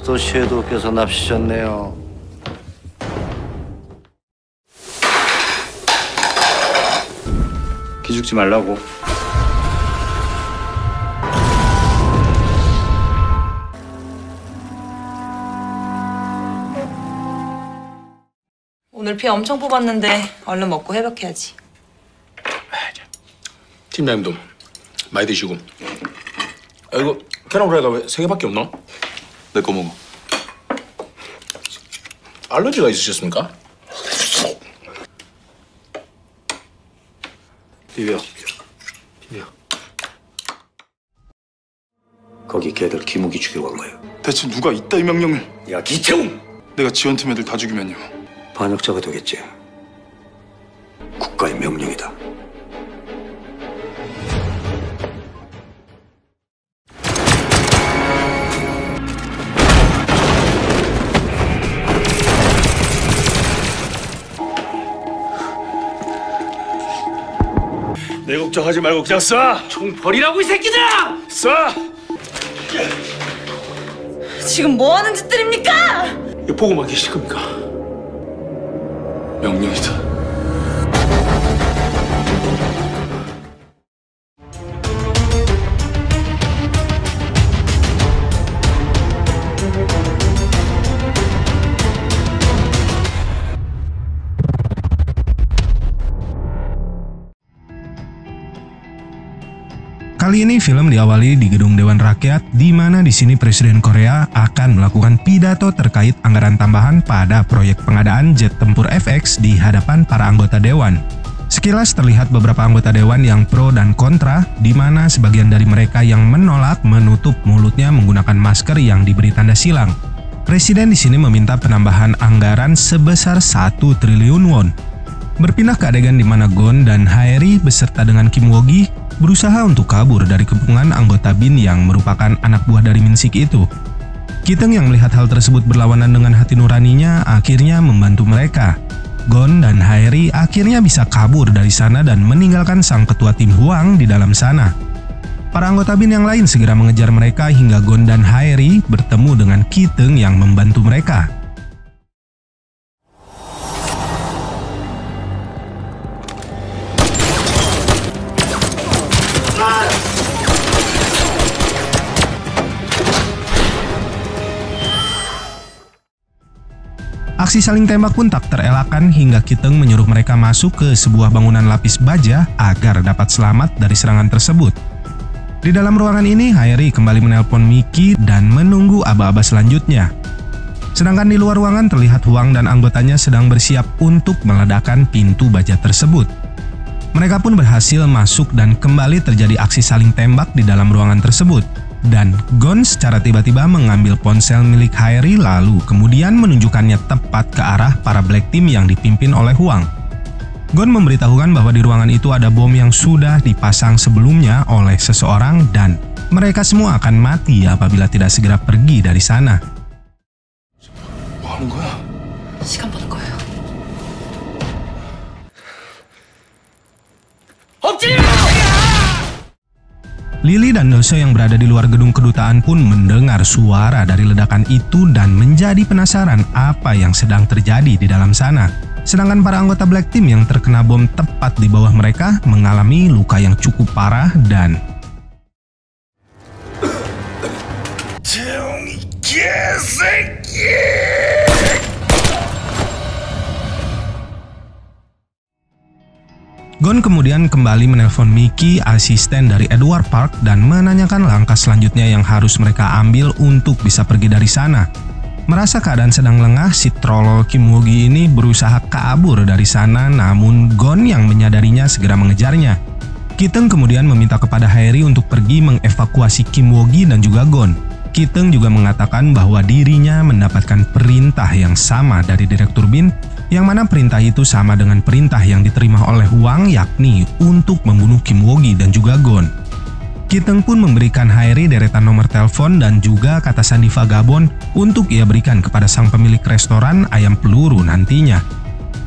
또 섀도우께서 납치셨네요. 기죽지 말라고. 오늘 피 엄청 뽑았는데 얼른 먹고 회복해야지. 팀장님도 많이 드시고. 이거 계란 후라이가 왜 3개밖에 없나? 내 거 먹어. 알러지가 있으셨습니까? 비벼. 거기 걔들 김우기 죽이고 간 거예요. 대체 누가 있다 이 명령을? 야, 기태웅! 내가 지원팀 애들 다 죽이면요. 반역자가 되겠지. 국가의 명령이다. 내 걱정하지 말고 그냥 쏴! 총 버리라고 이 새끼들아! 쏴! 지금 뭐 하는 짓들입니까? 이거 보고만 계실 겁니까? 명령이다. Kali ini film diawali di Gedung Dewan Rakyat, di mana di sini Presiden Korea akan melakukan pidato terkait anggaran tambahan pada proyek pengadaan jet tempur FX di hadapan para anggota dewan. Sekilas terlihat beberapa anggota dewan yang pro dan kontra, di mana sebagian dari mereka yang menolak menutup mulutnya menggunakan masker yang diberi tanda silang. Presiden di sini meminta penambahan anggaran sebesar 1 triliun won. Berpindah ke adegan di mana Gon dan Haeri beserta dengan Kim Woo-gi berusaha untuk kabur dari kepungan anggota BIN yang merupakan anak buah dari Min Sik itu. Ki-teung yang melihat hal tersebut berlawanan dengan hati nuraninya akhirnya membantu mereka. Gon dan Haeri akhirnya bisa kabur dari sana dan meninggalkan sang ketua tim Hwang di dalam sana. Para anggota BIN yang lain segera mengejar mereka hingga Gon dan Haeri bertemu dengan Ki-teung yang membantu mereka. Aksi saling tembak pun tak terelakkan hingga Ki-teung menyuruh mereka masuk ke sebuah bangunan lapis baja agar dapat selamat dari serangan tersebut. Di dalam ruangan ini, Haeri kembali menelpon Miki dan menunggu aba-aba selanjutnya. Sedangkan di luar ruangan terlihat Hwang dan anggotanya sedang bersiap untuk meledakkan pintu baja tersebut. Mereka pun berhasil masuk dan kembali terjadi aksi saling tembak di dalam ruangan tersebut. Dan Gon secara tiba-tiba mengambil ponsel milik Haeri lalu kemudian menunjukkannya tepat ke arah para Black Team yang dipimpin oleh Hwang. Gon memberitahukan bahwa di ruangan itu ada bom yang sudah dipasang sebelumnya oleh seseorang dan mereka semua akan mati apabila tidak segera pergi dari sana. 뭐 하는 거야? 시간 버는 거예요. Lily dan Dose yang berada di luar gedung kedutaan pun mendengar suara dari ledakan itu dan menjadi penasaran apa yang sedang terjadi di dalam sana. Sedangkan para anggota Black Team yang terkena bom tepat di bawah mereka mengalami luka yang cukup parah dan Gon kemudian kembali menelpon Miki, asisten dari Edward Park, dan menanyakan langkah selanjutnya yang harus mereka ambil untuk bisa pergi dari sana. Merasa keadaan sedang lengah, si trolol Kim Woo-gi ini berusaha kabur dari sana, namun Gon yang menyadarinya segera mengejarnya. Ki-teung kemudian meminta kepada Haeri untuk pergi mengevakuasi Kim Woo-gi dan juga Gon. Ki-teung juga mengatakan bahwa dirinya mendapatkan perintah yang sama dari Direktur BIN, yang mana perintah itu sama dengan perintah yang diterima oleh Hwang, yakni untuk membunuh Kim Woo-gi dan juga Gon. Ki-teung pun memberikan Haeri deretan nomor telepon dan juga kata sandi vagabond untuk ia berikan kepada sang pemilik restoran ayam peluru nantinya.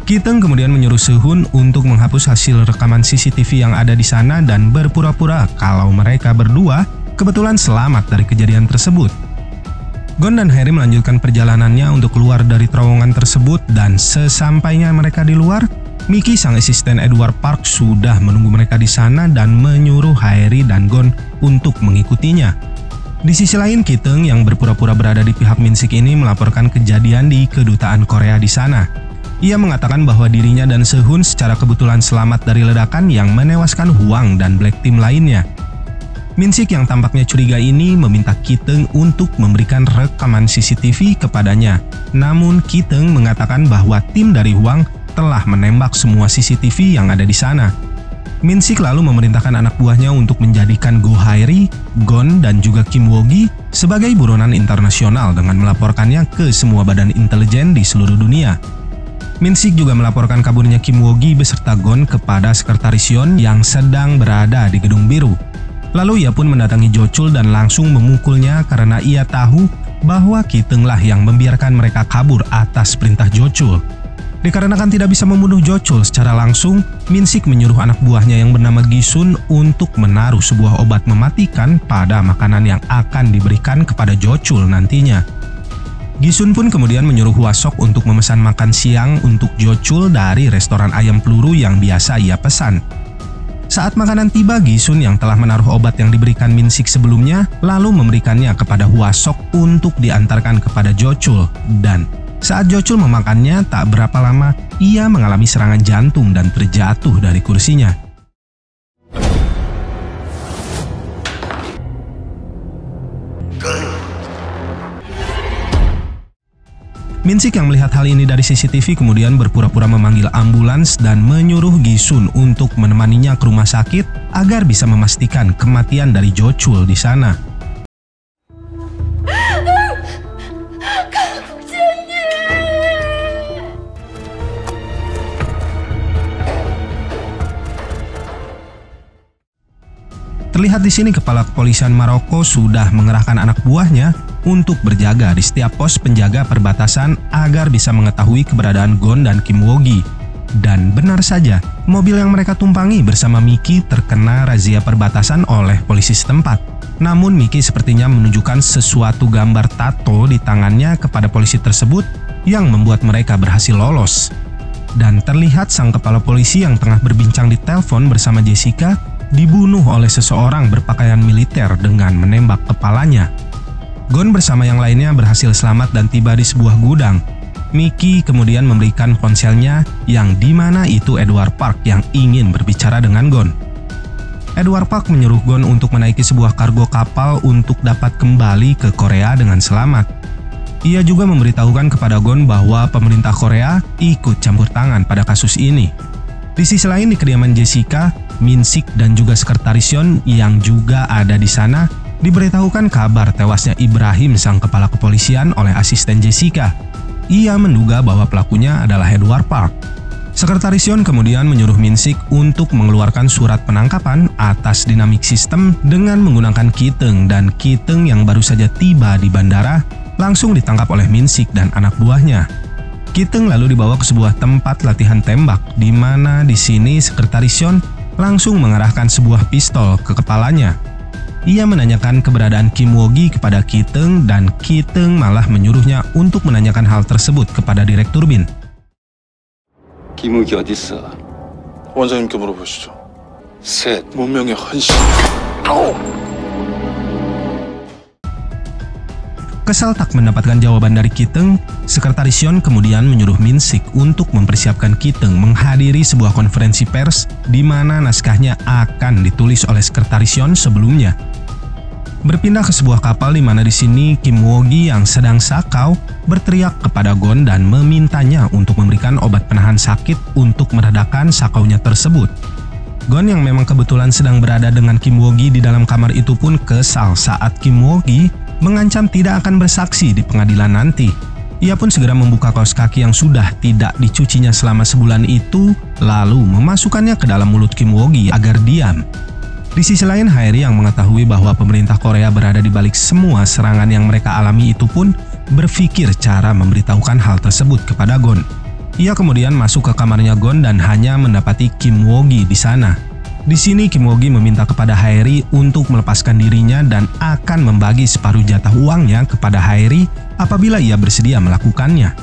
Ki-teung kemudian menyuruh Sehun untuk menghapus hasil rekaman CCTV yang ada di sana dan berpura-pura kalau mereka berdua kebetulan selamat dari kejadian tersebut. Gon dan Harry melanjutkan perjalanannya untuk keluar dari terowongan tersebut dan sesampainya mereka di luar, Mickey sang asisten Edward Park sudah menunggu mereka di sana dan menyuruh Harry dan Gon untuk mengikutinya. Di sisi lain, Ki-teung yang berpura-pura berada di pihak Min-sik ini melaporkan kejadian di kedutaan Korea di sana. Ia mengatakan bahwa dirinya dan Se-hun secara kebetulan selamat dari ledakan yang menewaskan Hwang dan Black Team lainnya. Min-sik yang tampaknya curiga ini meminta Ki-teung untuk memberikan rekaman CCTV kepadanya. Namun Ki-teung mengatakan bahwa tim dari Hwang telah menembak semua CCTV yang ada di sana. Min-sik lalu memerintahkan anak buahnya untuk menjadikan Go Hae-ri, Gon, dan juga Kim Woo-gi sebagai buronan internasional dengan melaporkannya ke semua badan intelijen di seluruh dunia. Min-sik juga melaporkan kaburnya Kim Woo-gi beserta Gon kepada Sekretaris Yeon yang sedang berada di Gedung Biru. Lalu ia pun mendatangi Jo Chul dan langsung memukulnya karena ia tahu bahwa Ki-teung lah yang membiarkan mereka kabur atas perintah Jo Chul. Dikarenakan tidak bisa membunuh Jo Chul secara langsung, Min-sik menyuruh anak buahnya yang bernama Gi-sun untuk menaruh sebuah obat mematikan pada makanan yang akan diberikan kepada Jo Chul nantinya. Gi-sun pun kemudian menyuruh Hwa-sok untuk memesan makan siang untuk Jo Chul dari restoran ayam peluru yang biasa ia pesan. Saat makanan tiba, Gi-sun yang telah menaruh obat yang diberikan Min-sik sebelumnya lalu memberikannya kepada Hwa-sok untuk diantarkan kepada Jo Chul. Dan saat Jo Chul memakannya, tak berapa lama ia mengalami serangan jantung dan terjatuh dari kursinya. Min-sik yang melihat hal ini dari CCTV kemudian berpura-pura memanggil ambulans dan menyuruh Gi-sun untuk menemaninya ke rumah sakit agar bisa memastikan kematian dari Jo Chul di sana. Terlihat di sini kepala kepolisian Maroko sudah mengerahkan anak buahnya untuk berjaga di setiap pos penjaga perbatasan agar bisa mengetahui keberadaan Gon dan Kim Woo-gi. Dan benar saja, mobil yang mereka tumpangi bersama Mickey terkena razia perbatasan oleh polisi setempat. Namun Mickey sepertinya menunjukkan sesuatu gambar tato di tangannya kepada polisi tersebut yang membuat mereka berhasil lolos. Dan terlihat sang kepala polisi yang tengah berbincang di telepon bersama Jessica dibunuh oleh seseorang berpakaian militer dengan menembak kepalanya. Gon bersama yang lainnya berhasil selamat dan tiba di sebuah gudang. Mickey kemudian memberikan ponselnya yang dimana itu Edward Park yang ingin berbicara dengan Gon. Edward Park menyuruh Gon untuk menaiki sebuah kargo kapal untuk dapat kembali ke Korea dengan selamat. Ia juga memberitahukan kepada Gon bahwa pemerintah Korea ikut campur tangan pada kasus ini. Di sisi lain di kediaman Jessica, Min-sik dan juga Sekretaris Yeon yang juga ada di sana diberitahukan kabar tewasnya Ibrahim sang kepala kepolisian oleh asisten Jessica. Ia menduga bahwa pelakunya adalah Edward Park. Sekretaris Yeon kemudian menyuruh Min-sik untuk mengeluarkan surat penangkapan atas Dynamic System dengan menggunakan Ki-teung, dan Ki-teung yang baru saja tiba di bandara langsung ditangkap oleh Min-sik dan anak buahnya. Ki-teung lalu dibawa ke sebuah tempat latihan tembak di mana di sini Sekretaris Yeon langsung mengarahkan sebuah pistol ke kepalanya. Ia menanyakan keberadaan Kim Woo-gi kepada Ki-teung dan Ki-teung malah menyuruhnya untuk menanyakan hal tersebut kepada Direktur Bin. 김우기 어딨어? 원장님께 물어보시죠. 셋. 문명의 헌신. Kesal tak mendapatkan jawaban dari Ki-teung, Sekretaris Yeon kemudian menyuruh Min-sik untuk mempersiapkan Ki-teung menghadiri sebuah konferensi pers di mana naskahnya akan ditulis oleh Sekretaris Yeon sebelumnya. Berpindah ke sebuah kapal di mana di sini Kim Woo-gi yang sedang sakau berteriak kepada Gon dan memintanya untuk memberikan obat penahan sakit untuk meredakan sakaunya tersebut. Gon yang memang kebetulan sedang berada dengan Kim Woo-gi di dalam kamar itu pun kesal saat Kim Woo-gi mengancam tidak akan bersaksi di pengadilan nanti. Ia pun segera membuka kaos kaki yang sudah tidak dicucinya selama sebulan itu, lalu memasukkannya ke dalam mulut Kim Woo-gi agar diam. Di sisi lain, Hae-ri yang mengetahui bahwa pemerintah Korea berada di balik semua serangan yang mereka alami itu pun berpikir cara memberitahukan hal tersebut kepada Gon. Ia kemudian masuk ke kamarnya Gon dan hanya mendapati Kim Woo-gi di sana. Di sini Kim Woo-gi meminta kepada Haeri untuk melepaskan dirinya dan akan membagi separuh jatah uangnya kepada Haeri apabila ia bersedia melakukannya.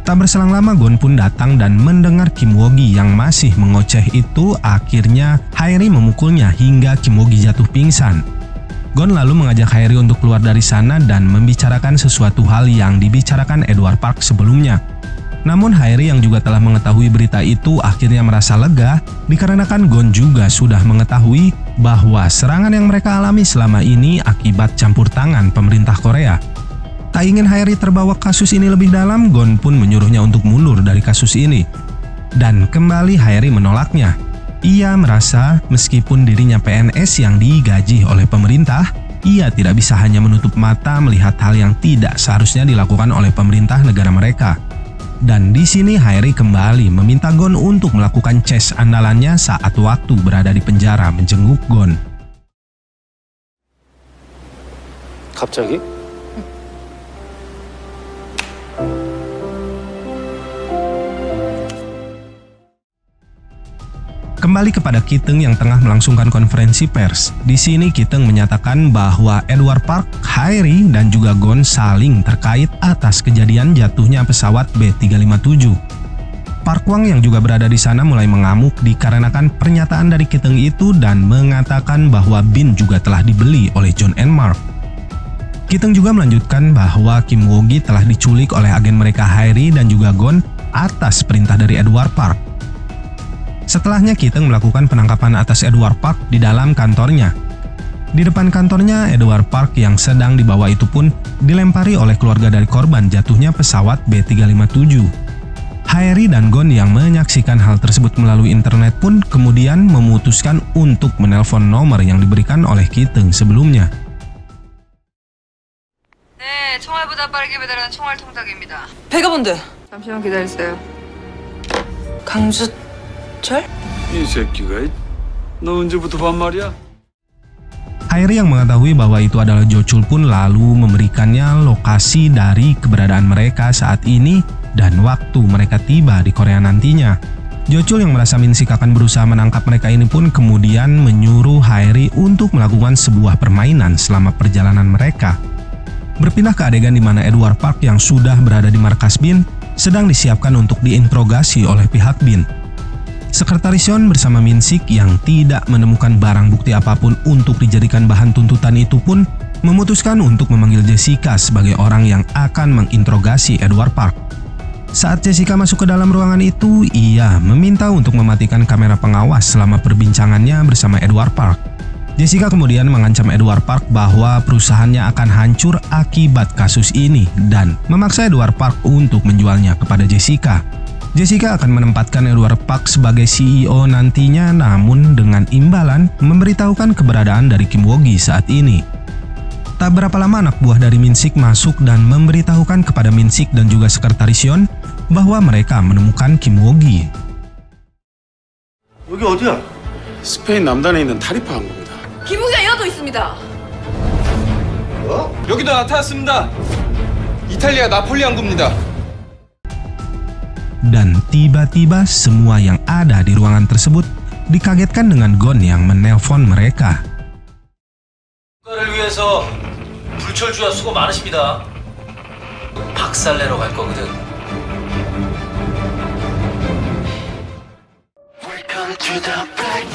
Tak berselang lama Gon pun datang dan mendengar Kim Woo-gi yang masih mengoceh itu, akhirnya Haeri memukulnya hingga Kim Woo-gi jatuh pingsan. Gon lalu mengajak Haeri untuk keluar dari sana dan membicarakan sesuatu hal yang dibicarakan Edward Park sebelumnya. Namun Haeri yang juga telah mengetahui berita itu akhirnya merasa lega dikarenakan Gon juga sudah mengetahui bahwa serangan yang mereka alami selama ini akibat campur tangan pemerintah Korea. Tak ingin Haeri terbawa kasus ini lebih dalam, Gon pun menyuruhnya untuk mundur dari kasus ini. Dan kembali Haeri menolaknya. Ia merasa meskipun dirinya PNS yang digaji oleh pemerintah, ia tidak bisa hanya menutup mata melihat hal yang tidak seharusnya dilakukan oleh pemerintah negara mereka. Dan di sini Haeri kembali meminta Gon untuk melakukan chess andalannya saat waktu berada di penjara menjenguk Gon. 갑자기? Kembali kepada Ki-teung yang tengah melangsungkan konferensi pers. Di sini Ki-teung menyatakan bahwa Edward Park, Haeri, dan juga Gon saling terkait atas kejadian jatuhnya pesawat B357. Park Hwang yang juga berada di sana mulai mengamuk dikarenakan pernyataan dari Ki-teung itu dan mengatakan bahwa Bin juga telah dibeli oleh John and Mark. Ki-teung juga melanjutkan bahwa Kim Woo-gi telah diculik oleh agen mereka Haeri dan juga Gon atas perintah dari Edward Park. Setelahnya Ki-teung melakukan penangkapan atas Edward Park di dalam kantornya. Di depan kantornya, Edward Park yang sedang dibawa itu pun dilempari oleh keluarga dari korban jatuhnya pesawat B357. Haeri dan Gon yang menyaksikan hal tersebut melalui internet pun kemudian memutuskan untuk menelpon nomor yang diberikan oleh Ki-teung sebelumnya. 네, 총알보다 빠르게 배달하는 총알 통닭입니다. 배가본드. 잠시만 기다리세요. 강주철? 이 새끼가 너 언제부터 반말이야? Haeri yang mengetahui bahwa itu adalah Jo Chul pun lalu memberikannya lokasi dari keberadaan mereka saat ini dan waktu mereka tiba di Korea nantinya. Jo Chul yang merasa Min Sik akan berusaha menangkap mereka ini pun kemudian menyuruh Haeri untuk melakukan sebuah permainan selama perjalanan mereka. Berpindah ke adegan di mana Edward Park yang sudah berada di markas Bin sedang disiapkan untuk diinterogasi oleh pihak Bin. Sekretaris Yeon bersama Min Sik yang tidak menemukan barang bukti apapun untuk dijadikan bahan tuntutan itu pun memutuskan untuk memanggil Jessica sebagai orang yang akan menginterogasi Edward Park. Saat Jessica masuk ke dalam ruangan itu, ia meminta untuk mematikan kamera pengawas selama perbincangannya bersama Edward Park. Jessica kemudian mengancam Edward Park bahwa perusahaannya akan hancur akibat kasus ini dan memaksa Edward Park untuk menjualnya kepada Jessica. Jessica akan menempatkan Edward Park sebagai CEO nantinya, namun dengan imbalan memberitahukan keberadaan dari Kim Woo-gi saat ini. Tak berapa lama anak buah dari Min Sik masuk dan memberitahukan kepada Min Sik dan juga sekretaris Yeon bahwa mereka menemukan Kim Woo-gi. 여기 어디야? 스페인 남단에 있는 타리파 항구입니다. 기무기가 이어도 있습니다. 여기도 나타났습니다. 이탈리아 나폴리 항구입니다. Dan tiba-tiba semua yang ada di ruangan tersebut dikagetkan dengan Gon yang menelpon mereka. 국가를 위해서 불철주야 수고 많으십니다. 박살내러 갈 거거든. Welcome to the black.